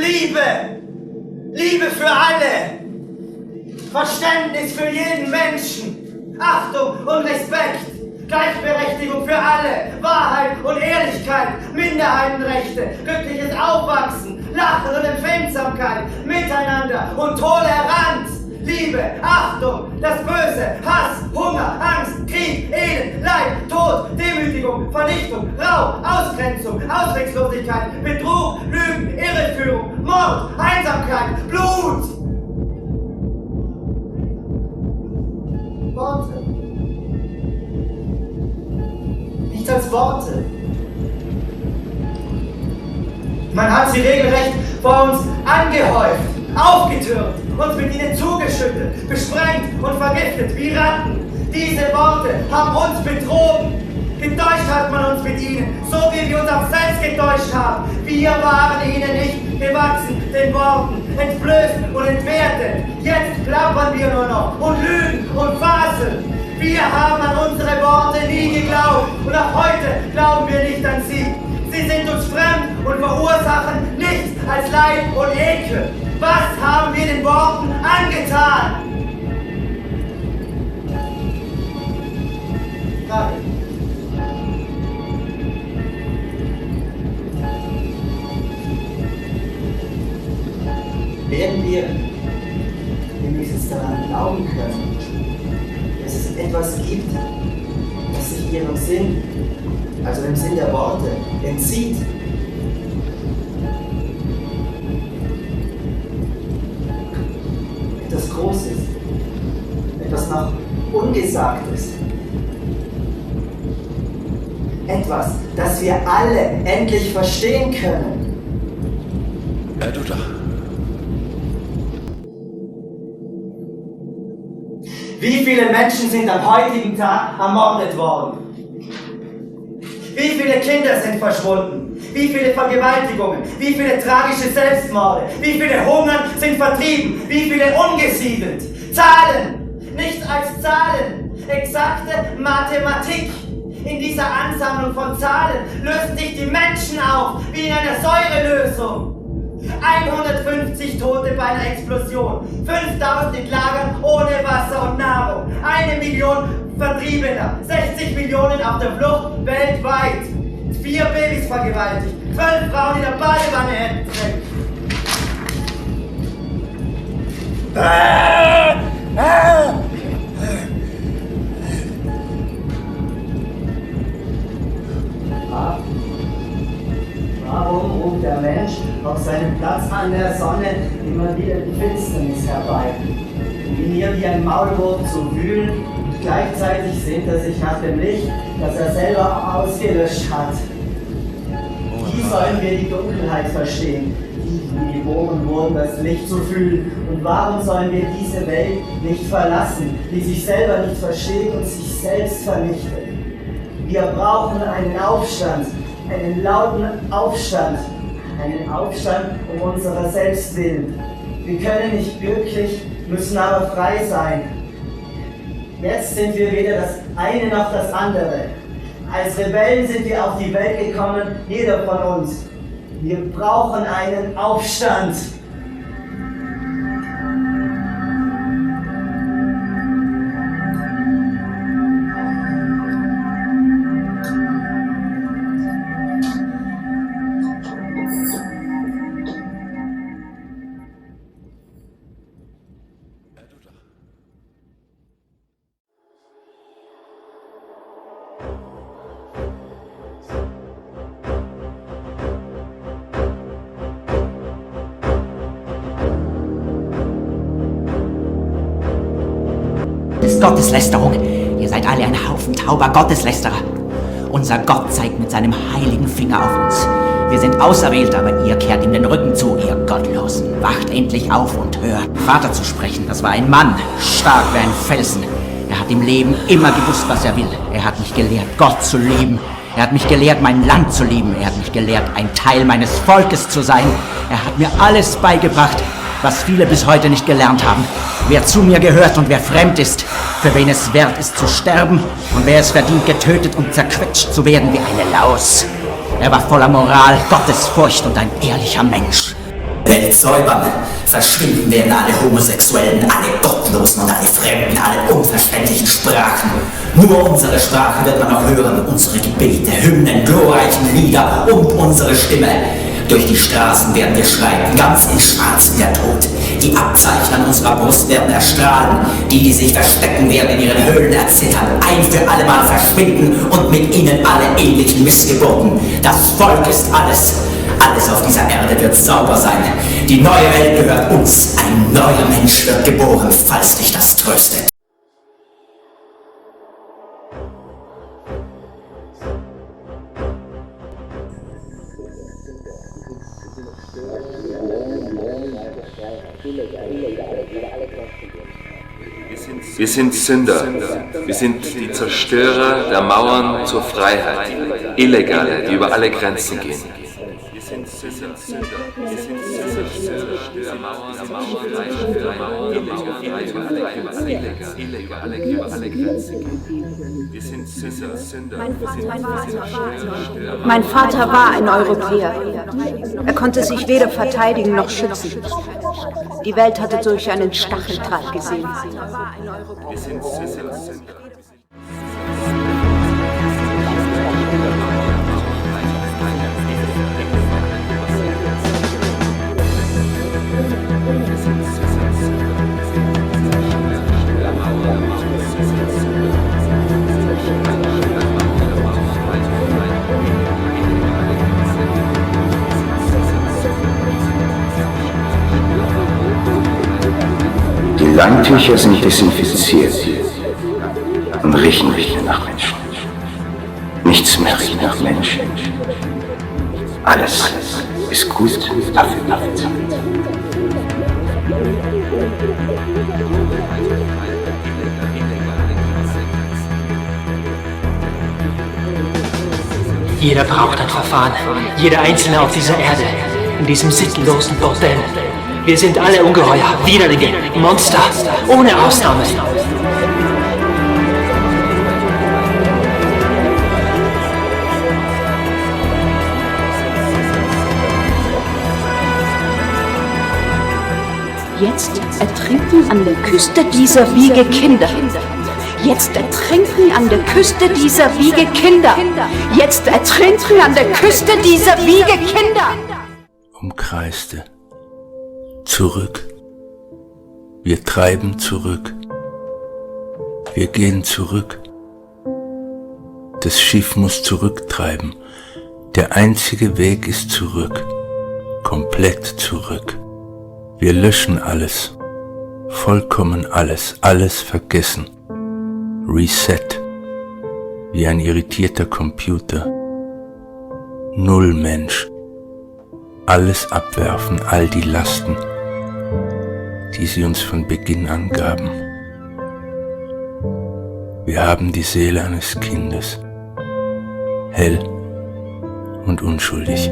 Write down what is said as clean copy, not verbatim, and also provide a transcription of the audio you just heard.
Liebe! Liebe für alle! Verständnis für jeden Menschen! Achtung und Respekt! Gleichberechtigung für alle! Wahrheit und Ehrlichkeit! Minderheitenrechte! Glückliches Aufwachsen! Lachen und Empfindsamkeit! Miteinander und Toleranz! Liebe, Achtung, das Böse, Hass, Hunger, Angst, Krieg, Elend, Leid, Tod, Demütigung, Vernichtung, Raub, Ausgrenzung, Ausweglosigkeit, Betrug, Lügen, Irreführung, Mord, Einsamkeit, Blut! Worte. Nicht als Worte. Man hat sie regelrecht vor uns angehäuft, aufgetürmt, uns mit ihnen zugeschüttet, besprengt und vergiftet wie Ratten. Diese Worte haben uns betrogen. Getäuscht hat man uns mit ihnen, so wie wir uns auch selbst getäuscht haben. Wir waren ihnen nicht gewachsen, den Worten, entblößt und entwertet. Jetzt plappern wir nur noch und lügen und faseln. Wir haben an unsere Worte nie geglaubt und auch heute glauben wir nicht an sie. Sie sind uns fremd und verursachen nichts als Leid und Ekel. Was haben wir den Worten angetan? Frage. Werden wir wenigstens daran glauben können, dass es etwas gibt, das sich ihrem Sinn, also dem Sinn der Worte, entzieht? Etwas Großes, etwas noch Ungesagtes. Etwas, das wir alle endlich verstehen können. Herr Duda. Wie viele Menschen sind am heutigen Tag ermordet worden? Wie viele Kinder sind verschwunden? Wie viele Vergewaltigungen? Wie viele tragische Selbstmorde? Wie viele Hungern sind vertrieben? Wie viele umgesiedelt? Zahlen! Nichts als Zahlen! Exakte Mathematik! In dieser Ansammlung von Zahlen lösen sich die Menschen auf, wie in einer Säurelösung. 150 Tote bei einer Explosion, 5000 in Lagern ohne Wasser und Nahrung, 1 Million Vertriebener, 60 Millionen auf der Flucht weltweit, 4 Babys vergewaltigt, 12 Frauen in der Badewanne ertränkt. Warum ruft der Mensch auf seinem Platz an der Sonne immer wieder die Finsternis herbei? In ihr wie ein Maulwurf zu wühlen und gleichzeitig sehnt er sich nach dem Licht, das er selber ausgelöscht hat. Wie sollen wir die Dunkelheit verstehen, die geboren wurden, das Licht zu fühlen? Und warum sollen wir diese Welt nicht verlassen, die sich selber nicht versteht und sich selbst vernichtet? Wir brauchen einen Aufstand. Einen lauten Aufstand, einen Aufstand um unserer selbst willen. Wir können nicht glücklich, müssen aber frei sein. Jetzt sind wir weder das eine noch das andere. Als Rebellen sind wir auf die Welt gekommen, jeder von uns. Wir brauchen einen Aufstand. Gotteslästerung. Ihr seid alle ein Haufen tauber Gotteslästerer. Unser Gott zeigt mit seinem heiligen Finger auf uns. Wir sind auserwählt, aber ihr kehrt ihm den Rücken zu, ihr Gottlosen. Wacht endlich auf und hört. Vater zu sprechen, das war ein Mann, stark wie ein Felsen. Er hat im Leben immer gewusst, was er will. Er hat mich gelehrt, Gott zu lieben. Er hat mich gelehrt, mein Land zu lieben. Er hat mich gelehrt, ein Teil meines Volkes zu sein. Er hat mir alles beigebracht, was viele bis heute nicht gelernt haben. Wer zu mir gehört und wer fremd ist, für wen es wert ist zu sterben und wer es verdient, getötet und zerquetscht zu werden wie eine Laus. Er war voller Moral, Gottesfurcht und ein ehrlicher Mensch. Welt säubern. Verschwinden werden alle Homosexuellen, alle Gottlosen und alle Fremden, alle unverständlichen Sprachen. Nur unsere Sprache wird man noch hören, unsere Gebete, Hymnen, glorreichen Lieder und unsere Stimme. Durch die Straßen werden wir schreiten, ganz in Schwarz wie der Tod. Die Abzeichen an unserer Brust werden erstrahlen. Die sich verstecken werden, in ihren Höhlen erzittern, ein für allemal verschwinden und mit ihnen alle ewigen Missgeburten. Das Volk ist alles. Alles auf dieser Erde wird sauber sein. Die neue Welt gehört uns. Ein neuer Mensch wird geboren, falls dich das tröstet. Wir sind Sünder. Wir sind die Zerstörer der Mauern zur Freiheit. Illegale, die über alle Grenzen gehen. Wir sind Sünder. Wir sind Zerstörer der Mauern zur Freiheit. Über alle Grenzen gehen. Wir sind Sünder. Mein Vater war ein Europäer. Er konnte sich weder verteidigen noch schützen. Die Welt hatte durch einen Stacheldraht gesehen. Wir sind Sünder. Die Landtücher sind desinfiziert und riechen nicht mehr nach Menschen. Nichts mehr riecht nach Menschen. Alles ist gut abgepackt. Jeder braucht ein Verfahren, jeder Einzelne auf dieser Erde, in diesem sittenlosen Bordell. Wir sind alle Ungeheuer, Widerlinge, Monster, ohne Ausnahme. Jetzt ertrinken an der Küste dieser Wiege Kinder. Jetzt ertrinken an der Küste dieser Wiege Kinder. Jetzt ertrinken an der Küste dieser Wiege Kinder. Umkreiste. Zurück. Wir treiben zurück. Wir gehen zurück. Das Schiff muss zurücktreiben. Der einzige Weg ist zurück. Komplett zurück. Wir löschen alles. Vollkommen alles. Alles vergessen. Reset. Wie ein irritierter Computer. Null Mensch. Alles abwerfen, all die Lasten, die sie uns von Beginn an gaben. Wir haben die Seele eines Kindes, hell und unschuldig.